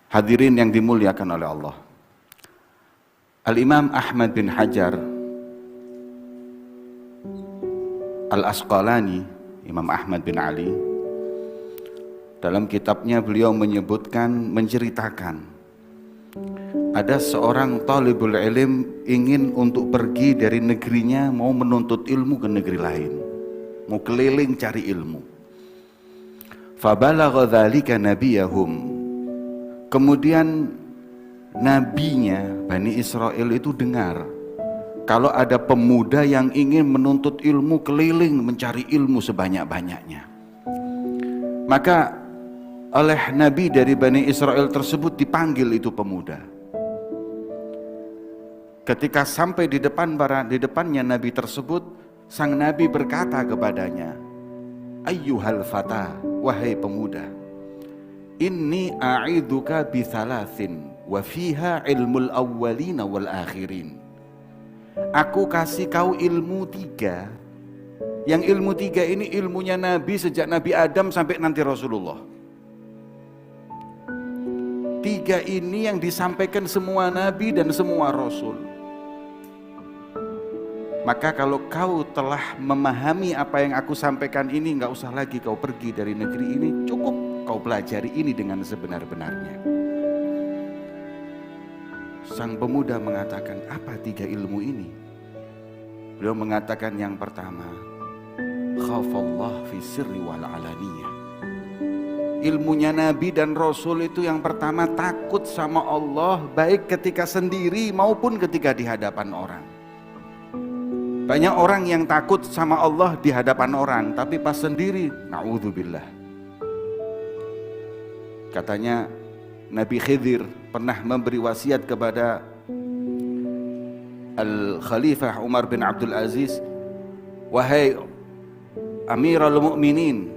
Hadirin yang dimuliakan oleh Allah. Al-Imam Ahmad bin Hajar Al-Asqalani, Imam Ahmad bin Ali, dalam kitabnya beliau menceritakan ada seorang talibul ilm ingin untuk pergi dari negerinya, mau menuntut ilmu ke negeri lain, mau keliling cari ilmu. Fabalagha dzalika nabiyahum. Kemudian nabinya Bani Israel itu dengar kalau ada pemuda yang ingin menuntut ilmu, keliling mencari ilmu sebanyak-banyaknya. Maka oleh nabi dari Bani Israel tersebut dipanggil itu pemuda. Ketika sampai di depannya nabi tersebut, sang nabi berkata kepadanya, "Ayyuhal fata, wahai pemuda, inni a'idzuka bi thalathin wa fiha ilmul awwalina wal akhirin." Aku kasih kau ilmu 3. Yang ilmu 3 ini ilmunya Nabi sejak Nabi Adam sampai nanti Rasulullah. 3 ini yang disampaikan semua Nabi dan semua Rasul. Maka kalau kau telah memahami apa yang aku sampaikan ini, gak usah lagi kau pergi dari negeri ini, cukup kau pelajari ini dengan sebenar-benarnya. Sang pemuda mengatakan, apa 3 ilmu ini? Beliau mengatakan yang pertama, khafallah fi sirri wal alaniyah. Ilmunya Nabi dan Rasul itu yang pertama takut sama Allah, baik ketika sendiri maupun ketika di hadapan orang. Banyak orang yang takut sama Allah di hadapan orang, tapi pas sendiri, na'udzubillah. Katanya Nabi Khidir pernah memberi wasiat kepada Al-Khalifah Umar bin Abdul Aziz, wahai Amirul Mu'minin,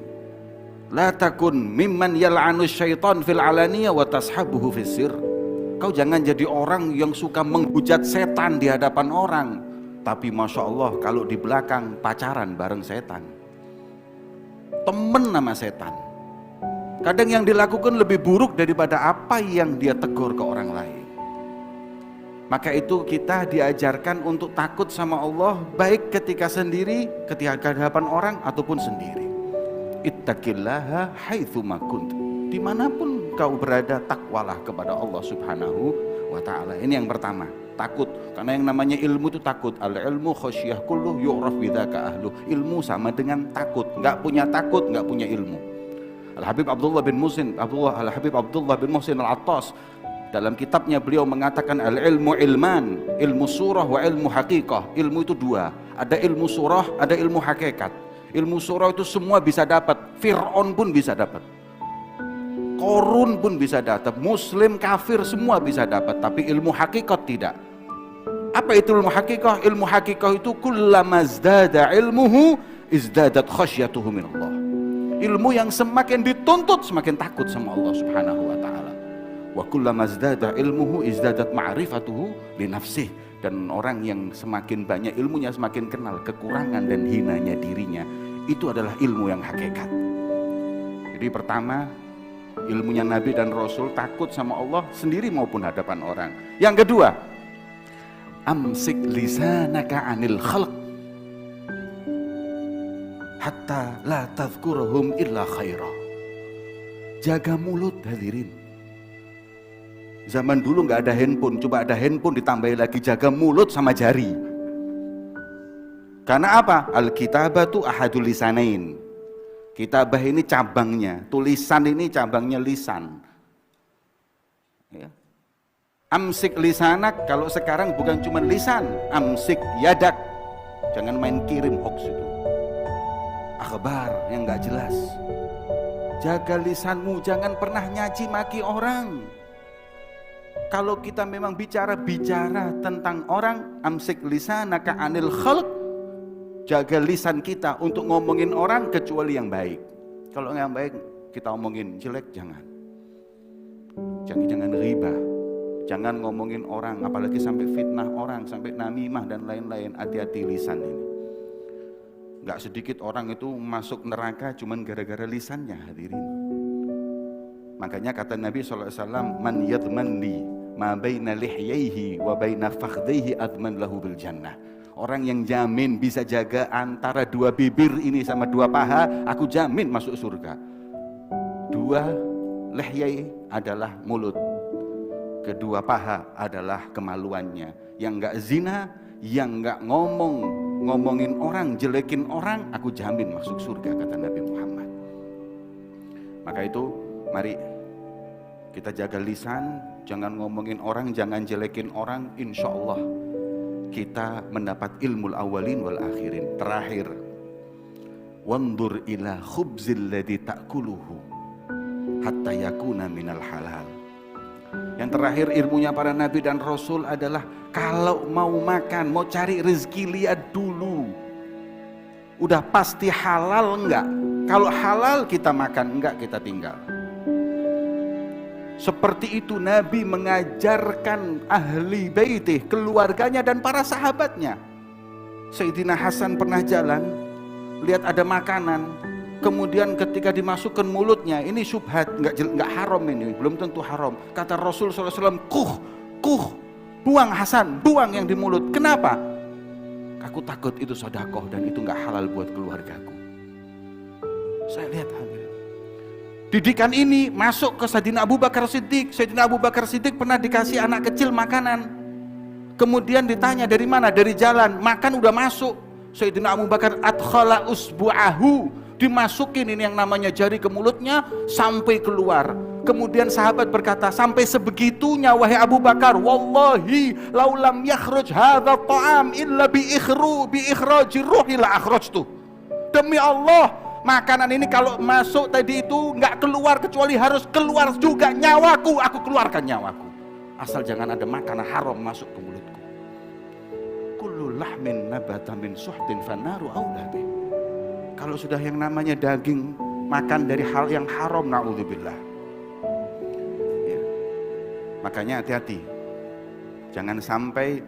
la takun mimman yal'anu syaitan fil alaniyah wa tashabuhu fis sir. Kau jangan jadi orang yang suka menghujat setan di hadapan orang, tapi Masya Allah kalau di belakang pacaran bareng setan, temen nama setan. Kadang yang dilakukan lebih buruk daripada apa yang dia tegur ke orang lain. Maka itu kita diajarkan untuk takut sama Allah, baik ketika sendiri, ketika hadapan orang ataupun sendiri. Ittaqillaha haitsu ma kunt. Dimanapun kau berada, takwalah kepada Allah Subhanahu wa ta'ala. Ini yang pertama, takut. Karena yang namanya ilmu itu takut. Al-ilmu khasyah kulluh yu'raf bidzaka ahlu. Ilmu sama dengan takut. Enggak punya takut, enggak punya ilmu. Al-Habib Abdullah bin Muhsin Al-Attas dalam kitabnya beliau mengatakan al-ilmu ilman, ilmu surah wa ilmu haqiqah. Ilmu itu 2, ada ilmu surah, ada ilmu hakikat. Ilmu surah itu semua bisa dapat, Fir'aun pun bisa dapat, Qarun pun bisa dapat, muslim kafir semua bisa dapat, tapi ilmu hakikat tidak. Apa itu ilmu hakikat? Ilmu hakikat itu kullama zdada ilmuhu izdadat khasyatuhu minallah. Ilmu yang semakin dituntut semakin takut sama Allah Subhanahu wa ta'ala. Wa kullama zdada ilmuhu izdadat ma'rifatuhu li nafsih. Dan orang yang semakin banyak ilmunya semakin kenal kekurangan dan hinanya dirinya. Itu adalah ilmu yang hakikat. Jadi pertama, ilmunya Nabi dan Rasul takut sama Allah sendiri maupun hadapan orang. Yang kedua, amsik lisanaka anil khalq hatta la tadhkuruhum illa khaira. Jaga mulut, hadirin. Zaman dulu nggak ada handphone, coba ada handphone ditambahin lagi, jaga mulut sama jari. Karena apa? Al-kitabatu ahadul lisanain. Kitabah ini cabangnya, tulisan ini cabangnya lisan. Ya. Amsik lisanak, kalau sekarang bukan cuma lisan, amsik yadak. Jangan main kirim hoax itu, akhbar yang nggak jelas. Jaga lisanmu, jangan pernah nyaci maki orang. Kalau kita memang bicara tentang orang, amsik lisanaka anil khalq, jaga lisan kita untuk ngomongin orang kecuali yang baik. Kalau yang baik kita omongin, jelek jangan. Jangan riba, jangan ngomongin orang, apalagi sampai fitnah orang, sampai namimah dan lain-lain. Hati-hati lisan ini. Gak sedikit orang itu masuk neraka cuman gara-gara lisannya, hadirin. Makanya kata Nabi SAW, man yadman li ma baina lihyaihi wa baina fakhdaihi adman lahu bil jannah. Orang yang jamin bisa jaga antara dua bibir ini sama dua paha, aku jamin masuk surga. Dua lihyai adalah mulut, kedua paha adalah kemaluannya. Yang enggak zina, yang enggak ngomongin orang, jelekin orang, aku jamin masuk surga, kata Nabi Muhammad. Maka itu mari kita jaga lisan, jangan ngomongin orang, jangan jelekin orang. Insya Allah kita mendapat ilmu awalin wal akhirin. Terakhir, wandur ila khubzil ladzi ta'kuluhu hatta yakuna minal halal. Yang terakhir ilmunya para nabi dan rasul adalah kalau mau makan, mau cari rezeki, lihat dulu udah pasti halal enggak. Kalau halal kita makan, enggak kita tinggal. Seperti itu Nabi mengajarkan ahli baitih, keluarganya dan para sahabatnya. Sayyidina Hasan pernah jalan, lihat ada makanan, kemudian ketika dimasukkan mulutnya, ini syubhat, enggak haram ini, belum tentu haram. Kata Rasul SAW, kuh, buang Hasan, buang yang di mulut. Kenapa? Aku takut itu sedekah dan itu enggak halal buat keluargaku. Saya lihat hamil. Didikan ini masuk ke Sayyidina Abu Bakar Siddiq. Sayyidina Abu Bakar Siddiq pernah dikasih anak kecil makanan. Kemudian ditanya dari mana? Dari jalan. Makan udah masuk. Sayyidina Abu Bakar adkhala usbu'ahu, dimasukin ini yang namanya jari ke mulutnya sampai keluar. Kemudian sahabat berkata, sampai sebegitunya wahai Abu Bakar, wallahi laulam yakhruj hadza ta'am illa bi ikhraji ruhi la akhrajtu. Demi Allah, makanan ini kalau masuk tadi itu nggak keluar kecuali harus keluar juga nyawaku, aku keluarkan nyawaku. Asal jangan ada makanan haram masuk ke mulutku. Kullu lahmin nabata min suhtin fannaru aula bih. Kalau sudah yang namanya daging makan dari hal yang haram, naudzubillah. Ya. Makanya hati-hati. Jangan sampai,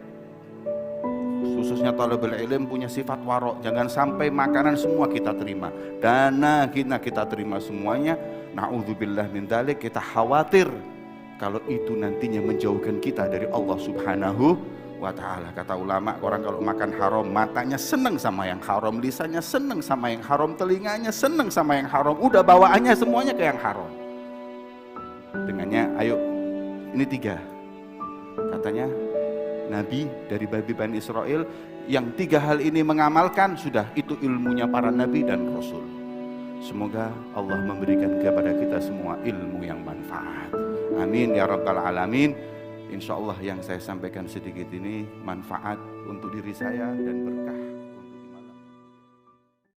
khususnya talabul ilm punya sifat warok, jangan sampai makanan semua kita terima, dana kita terima semuanya, naudzubillah min dzalik. Kita khawatir kalau itu nantinya menjauhkan kita dari Allah Subhanahu wa ta'ala. Kata ulama, orang kalau makan haram, matanya seneng sama yang haram, lisannya seneng sama yang haram, telinganya seneng sama yang haram, udah bawaannya semuanya ke yang haram. Dengannya, ayo, ini 3 katanya Nabi dari Bani Israel yang 3 hal ini mengamalkan, sudah itu ilmunya para nabi dan rasul. Semoga Allah memberikan kepada kita semua ilmu yang manfaat. Amin ya rabbal alamin. Insya Allah yang saya sampaikan sedikit ini manfaat untuk diri saya dan berkah.